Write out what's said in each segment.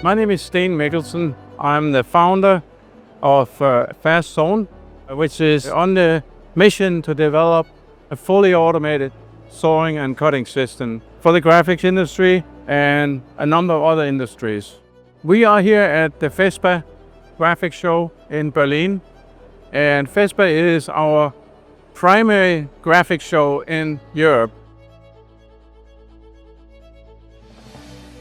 My name is Steen Mikkelsen. I'm the founder of FastSewn, which is on the mission to develop a fully automated sewing and cutting system for the graphics industry and a number of other industries. We are here at the FESPA graphics show in Berlin, and FESPA is our primary graphics show in Europe.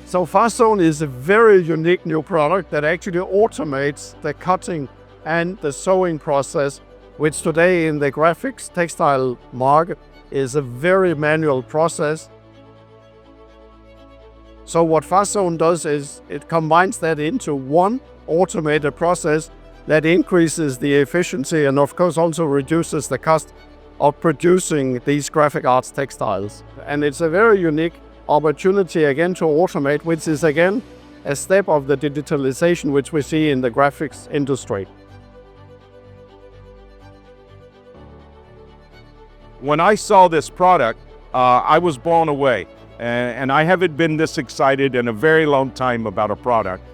So FastSewn is a very unique new product that actually automates the cutting and the sewing process, which today in the graphics textile market is a very manual process. So what FastSewn does is it combines that into one automated process that increases the efficiency and of course also reduces the cost of producing these graphic arts textiles. And it's a very unique opportunity again to automate, which is again a step of the digitalization which we see in the graphics industry. When I saw this product, I was blown away, and I haven't been this excited in a very long time about a product.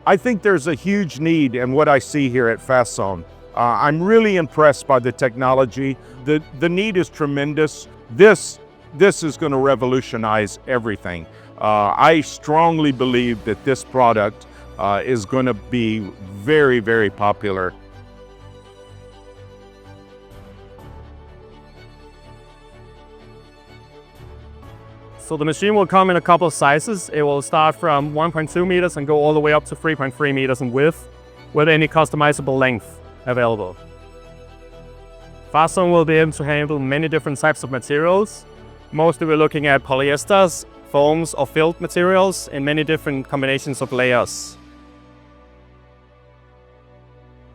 I think there's a huge need in what I see here at FastSewn. I'm really impressed by the technology. The need is tremendous. This is going to revolutionize everything. I strongly believe that this product is going to be very, very popular. So the machine will come in a couple of sizes. It will start from 1.2 meters and go all the way up to 3.3 meters in width, with any customizable length available. FastSewn will be able to handle many different types of materials. Mostly we're looking at polyesters, foams or filled materials in many different combinations of layers.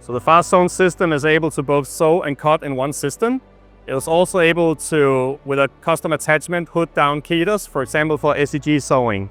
So the FastSewn system is able to both sew and cut in one system. It is also able to, with a custom attachment, hood down keyers, for example for SEG sewing.